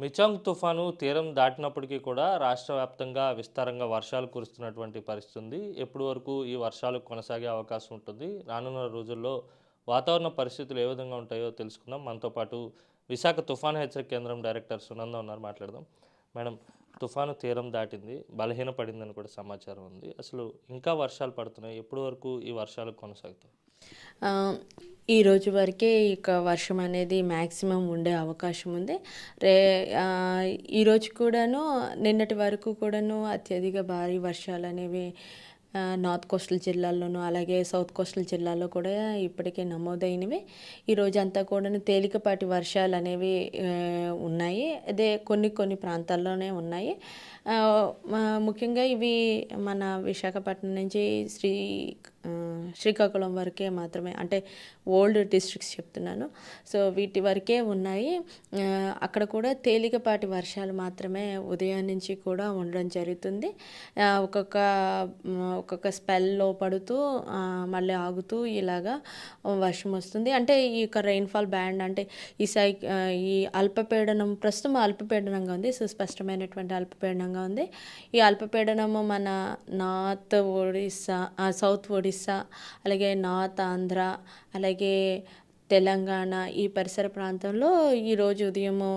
మిచాంగ్ తుఫాను తీరం దాటినప్పటికీ కూడా రాష్ట్ర వ్యాప్తంగా విస్తారంగా వర్షాలు కురుస్తున్నటువంటి పరిస్థితి ఉంది. ఎప్పటి వరకు ఈ వర్షాలు కొనసాగే అవకాశం ఉంటుంది? రానున్న రోజుల్లో వాతావరణ పరిస్థితులు ఏ విధంగా ఉంటాయో తెలుసుకుందాం. మనతో పాటు విశాఖ తుఫాను హెచ్చరిక కేంద్రం డైరెక్టర్ సునంద ఉన్నారు. మాట్లాడదాం. మేడం, తుఫాను తీరం దాటింది. బలహీనపడిందని కూడా సమాచారం ఉంది. అసలు ఇంకా వర్షాలు పడుతున్నాయి. ఎప్పటి వరకు ఈ వర్షాలు కొనసాగుతాయి? ఆహ్, ఈ రోజు వరకే ఇక వర్షం అనేది మాక్సిమం ఉండే అవకాశం ఉంది. రే ఈరోజు కూడాను నిన్నటి వరకు కూడాను అత్యధిక భారీ వర్షాలనేవి నార్త్ కోస్టల్ జిల్లాల్లోనూ, అలాగే సౌత్ కోస్టల్ జిల్లాల్లో కూడా ఇప్పటికే నమోదైనవి. ఈ రోజంతా కూడాను తేలికపాటి వర్షాలనేవి ఉన్నాయి. అదే కొన్ని కొన్ని ప్రాంతాల్లోనే ఉన్నాయి. ముఖ్యంగా ఇవి మన విశాఖపట్నం నుంచి శ్రీకాకుళం వరకే మాత్రమే, అంటే ఓల్డ్ డిస్ట్రిక్ట్స్ చెప్తున్నాను. సో వీటి వరకే ఉన్నాయి. అక్కడ కూడా తేలికపాటి వర్షాలు మాత్రమే ఉదయం నుంచి కూడా ఉండడం జరుగుతుంది. ఒక్కొక్క స్పెల్లో పడుతూ మళ్ళీ ఆగుతూ ఇలాగా వర్షం వస్తుంది. అంటే ఈ యొక్క రెయిన్ఫాల్ బ్యాండ్, అంటే ఈ అల్పపీడనం ప్రస్తుతం అల్పపీడనంగా ఉంది. సుస్పష్టమైనటువంటి అల్పపీడనంగా ఉంది. ఈ అల్పపీడనము మన నార్త్ ఒడిస్సా, సౌత్ ఒడిస్సా, అలాగే నార్త్ ఆంధ్ర, అలాగే తెలంగాణ ఈ పరిసర ప్రాంతంలో ఈరోజు ఉదయము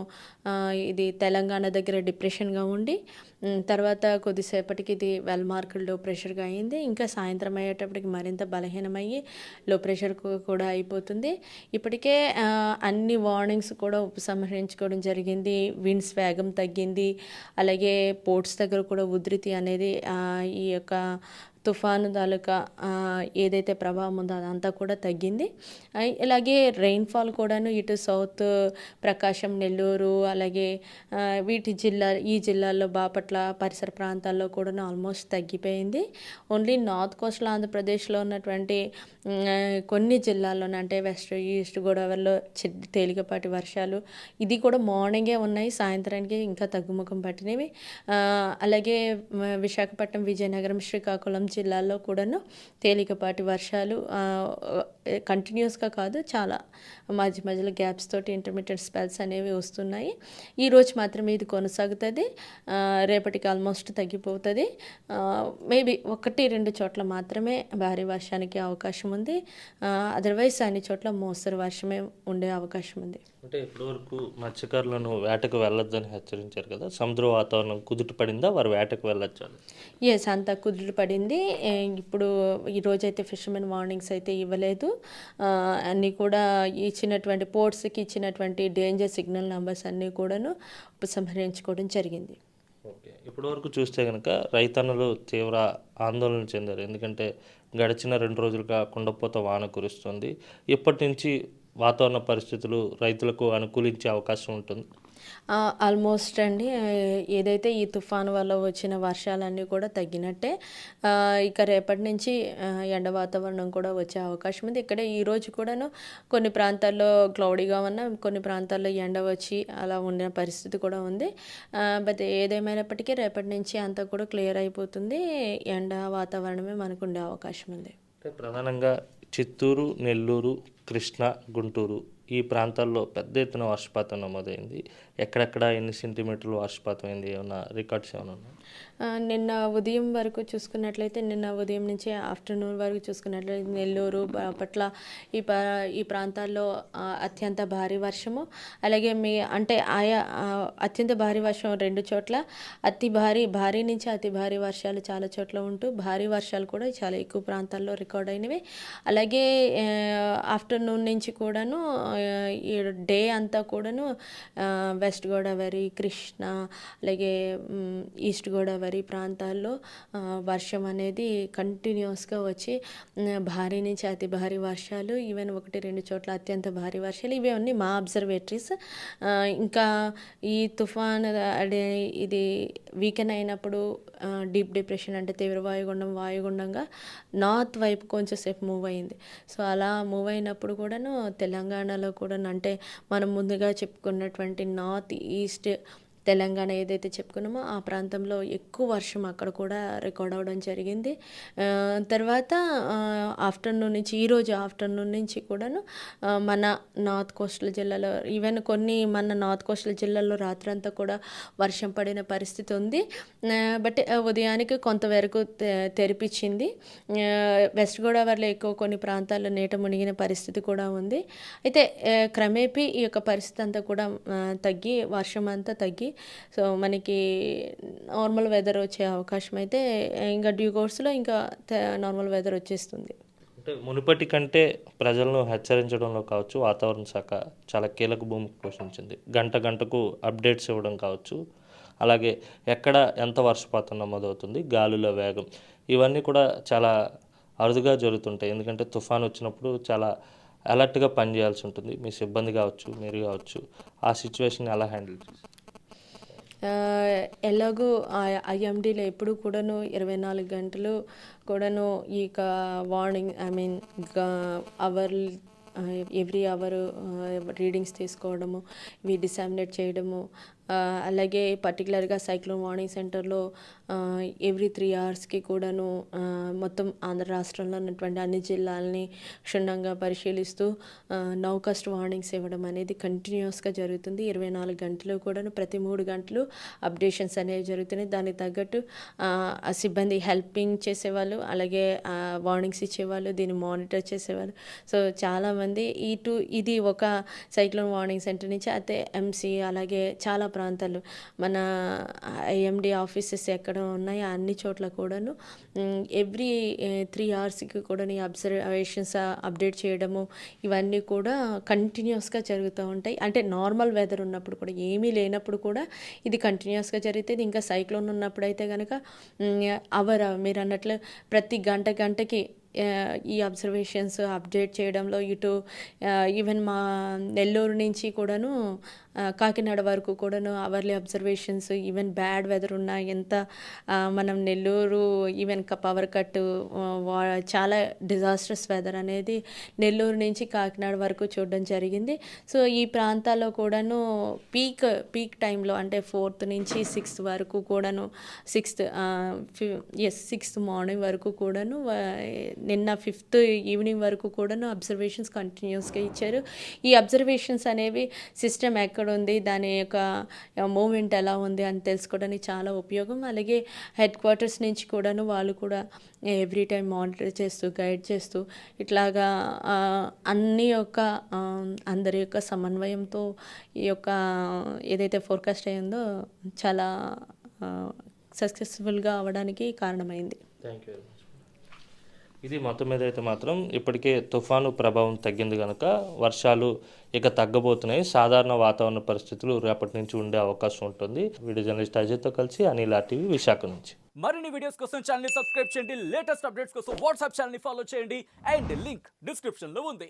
ఇది తెలంగాణ దగ్గర డిప్రెషన్గా ఉండి, తర్వాత కొద్దిసేపటికి ఇది వెల్ మార్క్డ్ లో ప్రెషర్గా అయింది. ఇంకా సాయంత్రం అయ్యేటప్పటికి మరింత బలహీనమయ్యి లో ప్రెషర్ కూడా అయిపోతుంది. ఇప్పటికే అన్ని వార్నింగ్స్ కూడా ఉపసంహరించుకోవడం జరిగింది. విండ్స్ వేగం తగ్గింది. అలాగే పోర్ట్స్ దగ్గర కూడా ఉధృతి అనేది ఈ యొక్క తుఫాను తాలూకా ఏదైతే ప్రభావం ఉందో అదంతా కూడా తగ్గింది. ఇలాగే రెయిన్ఫాల్ కూడాను ఇటు సౌత్ ప్రకాశం, నెల్లూరు, అలాగే ఈ జిల్లాల్లో బాపట్ల పరిసర ప్రాంతాల్లో కూడా ఆల్మోస్ట్ తగ్గిపోయింది. ఓన్లీ నార్త్ కోస్టల్ ఆంధ్రప్రదేశ్లో ఉన్నటువంటి కొన్ని జిల్లాల్లోనే, అంటే వెస్ట్, ఈస్ట్ గోదావరిలో తేలికపాటి వర్షాలు ఇది కూడా మార్నింగే ఉన్నాయి. సాయంత్రానికి ఇంకా తగ్గుముఖం పట్టినవి. అలాగే విశాఖపట్నం, విజయనగరం, శ్రీకాకుళం జిల్లాల్లో కూడాను తేలికపాటి వర్షాలు కంటిన్యూస్గా కాదు, చాలా మధ్యలో గ్యాప్స్ తోటి ఇంటర్మీడియట్ స్పెల్స్ అనేవి వస్తున్నాయి. ఈరోజు మాత్రం ఇది కొనసాగుతుంది. రేపటికి ఆల్మోస్ట్ తగ్గిపోతుంది. మేబీ 1-2 చోట్ల మాత్రమే భారీ వర్షానికి అవకాశం ఉంది. అదర్వైజ్ అన్ని చోట్ల మోస్తరు వర్షమే ఉండే అవకాశం ఉంది. అంటే ఇప్పటివరకు మత్స్యకారులను వేటకు వెళ్ళొద్దని హెచ్చరించారు కదా, సముద్ర వాతావరణం కుదుట పడిందా? వారు వేటకు వెళ్ళొచ్చు? ఎస్, అంతా కుదుట పడింది. ఇప్పుడు ఈరోజైతే ఫిషర్మెన్ వార్నింగ్స్ అయితే ఇవ్వలేదు. అన్నీ కూడా ఇచ్చినటువంటి పోర్ట్స్కి ఇచ్చినటువంటి డేంజర్ సిగ్నల్ నెంబర్స్ అన్నీ కూడాను ఉపసంహరించుకోవడం జరిగింది. ఓకే, ఇప్పటివరకు చూస్తే కనుక రైతన్నులు తీవ్ర ఆందోళన చెందారు. ఎందుకంటే గడిచిన 2 రోజులుగా కుండపోత వాన కురుస్తుంది. ఇప్పటి నుంచి వాతావరణ పరిస్థితులు రైతులకు అనుకూలించే అవకాశం ఉంటుంది? ఆల్మోస్ట్ అండి, ఏదైతే ఈ తుఫాను వల్ల వచ్చిన వర్షాలన్నీ కూడా తగ్గినట్టే. ఇక రేపటి నుంచి ఎండ వాతావరణం కూడా వచ్చే అవకాశం ఉంది. ఇక్కడ ఈరోజు కూడాను కొన్ని ప్రాంతాల్లో క్లౌడీగా ఉన్న, కొన్ని ప్రాంతాల్లో ఎండ వచ్చి అలా ఉండే పరిస్థితి కూడా ఉంది. బట్ ఏదేమైనప్పటికీ రేపటి నుంచి అంతా కూడా క్లియర్ అయిపోతుంది. ఎండ వాతావరణమే మనకు ఉండే అవకాశం ఉంది. అంటే ప్రధానంగా చిత్తూరు, నెల్లూరు, కృష్ణా, గుంటూరు ఈ ప్రాంతాల్లో పెద్ద ఎత్తున వర్షపాతం నమోదైంది. ఎక్కడెక్కడ ఎన్ని సెంటీమీటర్లు వర్షపాతం అయింది? ఏమన్నా రికార్డ్స్ ఏమైనా ఉన్నాయి? నిన్న ఉదయం వరకు చూసుకున్నట్లయితే, నిన్న ఉదయం నుంచి ఆఫ్టర్నూన్ వరకు చూసుకున్నట్లయితే నెల్లూరు, బాపట్ల ఈ ప్రాంతాల్లో అత్యంత భారీ వర్షము, అలాగే అంటే ఆయా అత్యంత భారీ వర్షం 2 చోట్ల, భారీ నుంచి అతి భారీ వర్షాలు చాలా చోట్ల ఉంటూ భారీ వర్షాలు కూడా చాలా ఎక్కువ ప్రాంతాల్లో రికార్డ్ అయినవి. అలాగే ఆఫ్టర్నూన్ నుంచి కూడాను ఈ డే అంతా కూడాను వెస్ట్ గోదావరి, కృష్ణా, అలాగే ఈస్ట్ గోదావరి ప్రాంతాల్లో వర్షం అనేది కంటిన్యూస్గా వచ్చి భారీ నుంచి అతి భారీ వర్షాలు, ఈవెన్ 1-2 చోట్ల అత్యంత భారీ వర్షాలు, ఇవి అన్నీ మా అబ్జర్వేటరీస్. ఇంకా ఈ తుఫాన్ ఇది వీకెండ్ అయినప్పుడు డీప్ డిప్రెషన్, అంటే తీవ్ర వాయుగుండంగా నార్త్ వైపు కొంచెం సేపు మూవ్ అయింది. సో అలా మూవ్ అయినప్పుడు కూడాను తెలంగాణలో కూడా, అంటే మనం ముందుగా చెప్పుకున్నటువంటి నార్త్ ఈస్ట్ తెలంగాణ ఏదైతే చెప్పుకున్నామో ఆ ప్రాంతంలో ఎక్కువ వర్షం అక్కడ కూడా రికార్డ్ అవ్వడం జరిగింది. తర్వాత ఆఫ్టర్నూన్ నుంచి ఈరోజు ఆఫ్టర్నూన్ నుంచి కూడాను మన నార్త్ కోస్టల్ జిల్లాలో ఈవెన్ కొన్ని మన నార్త్ కోస్టల్ జిల్లాలో రాత్రంతా కూడా వర్షం పడిన పరిస్థితి ఉంది. బట్ ఉదయానికి కొంతవరకు తెరిపించింది. వెస్ట్ గోదావరిలో ఎక్కువ కొన్ని ప్రాంతాల్లో నీట మునిగిన పరిస్థితి కూడా ఉంది. అయితే క్రమేపీ ఈ యొక్క పరిస్థితి అంతా కూడా తగ్గి వర్షం అంతా తగ్గి సో మనకి నార్మల్ వెదర్ వచ్చే అవకాశం అయితే ఇంకా డ్యూ కోర్స్లో ఇంకా నార్మల్ వెదర్ వచ్చేస్తుంది. అంటే మునుపటి కంటే ప్రజలను హెచ్చరించడంలో కావచ్చు వాతావరణ శాఖ చాలా కీలక భూమిక పోషించింది. గంట గంటకు అప్డేట్స్ ఇవ్వడం కావచ్చు, అలాగే ఎక్కడ ఎంత వర్షపాతం నమోదవుతుంది, గాలుల వేగం, ఇవన్నీ కూడా చాలా అరుదుగా జరుగుతుంటాయి. ఎందుకంటే తుఫాన్ వచ్చినప్పుడు చాలా అలర్ట్గా పనిచేయాల్సి ఉంటుంది. మీ సిబ్బంది కావచ్చు, మీరు కావచ్చు, ఆ సిచ్యువేషన్ ఎలా హ్యాండిల్ చేస్తారు? ఎలాగో ఐఎండీలో ఎప్పుడు కూడాను 24 గంటలు కూడాను ఈ warning hour every hour readings తీసుకోవడము, ఇవి డిసామినేట్ చేయడము, అలాగే పర్టికులర్గా సైక్లోన్ వార్నింగ్ సెంటర్లో ఎవ్రీ 3 అవర్స్కి కూడాను మొత్తం ఆంధ్ర రాష్ట్రంలో ఉన్నటువంటి అన్ని జిల్లాలని క్షుణ్ణంగా పరిశీలిస్తూ నౌకస్ట్ వార్నింగ్స్ ఇవ్వడం అనేది కంటిన్యూస్గా జరుగుతుంది. 24 గంటలు కూడాను ప్రతి 3 గంటలు అప్డేషన్స్ అనేవి జరుగుతున్నాయి. దానికి తగ్గట్టు ఆ సిబ్బంది హెల్పింగ్ చేసేవాళ్ళు, అలాగే వార్నింగ్స్ ఇచ్చేవాళ్ళు, దీన్ని మానిటర్ చేసేవాళ్ళు. సో చాలామంది ఇది ఒక సైక్లోన్ వార్నింగ్ సెంటర్ నుంచి అయితే ఎంసీ అలాగే చాలా ప్రాంతాలు మన ఐఎండి ఆఫీసెస్ ఎక్కడ ఉన్నాయో అన్ని చోట్ల కూడాను ఎవ్రీ 3 అవర్స్కి కూడా ఈ అబ్జర్వేషన్స్ అప్డేట్ చేయడము, ఇవన్నీ కూడా కంటిన్యూస్గా జరుగుతూ ఉంటాయి. అంటే నార్మల్ వెదర్ ఉన్నప్పుడు కూడా, ఏమీ లేనప్పుడు కూడా ఇది కంటిన్యూస్గా జరుగుతుంది. ఇంకా సైక్లోన్ ఉన్నప్పుడు అయితే కనుక మీరు అన్నట్లు ప్రతి గంటకి ఈ అబ్జర్వేషన్స్ అప్డేట్ చేయడంలో ఇటు ఈవెన్ మా నెల్లూరు నుంచి కూడాను కాకినాడ వరకు కూడాను hourly observations, even bad weather ఉన్నా ఎంత మనం నెల్లూరు ఈవెన్ పవర్ కట్ చాలా డిజాస్టర్స్ వెదర్ అనేది నెల్లూరు నుంచి కాకినాడ వరకు చూడడం జరిగింది. సో ఈ ప్రాంతాల్లో కూడాను పీక్ టైంలో అంటే 4th నుంచి 6th వరకు కూడాను 6th మార్నింగ్ వరకు కూడాను, నిన్న 5th ఈవినింగ్ వరకు కూడాను అబ్జర్వేషన్స్ కంటిన్యూస్గా ఇచ్చారు. ఈ అబ్జర్వేషన్స్ అనేవి సిస్టమ్ ఎక్కడ ఉంది, దాని యొక్క మూమెంట్ ఎలా ఉంది అని తెలుసుకోవడానికి చాలా ఉపయోగం. అలాగే హెడ్ క్వార్టర్స్ నుంచి కూడాను వాళ్ళు కూడా ఎవ్రీ టైం మానిటర్ చేస్తూ గైడ్ చేస్తూ ఇట్లాగా అందరి యొక్క సమన్వయంతో ఈ యొక్క ఏదైతే ఫోర్కాస్ట్ అయిందో చాలా సక్సెస్ఫుల్గా అవ్వడానికి కారణమైంది. Thank you very much. ఇది మొత్తం మీద అయితే మాత్రం ఇప్పటికే తుఫాను ప్రభావం తగ్గింది కనుక వర్షాలు ఇక తగ్గబోతున్నాయి. సాధారణ వాతావరణ పరిస్థితులు రేపటి నుంచి ఉండే అవకాశం ఉంటుంది. వీడియో జర్నలిస్ట్ అజయ్తో కలిసి అనిల్ RTV విశాఖ నుంచి. మరిన్ని వీడియోస్ కోసం ఛానల్ ని సబ్స్క్రైబ్ చేయండి. లేటెస్ట్ అప్డేట్స్ కోసం వాట్సాప్ ఛానల్ ని ఫాలో చేయండి. అండ్ లింక్ డిస్క్రిప్షన్ లో ఉంది.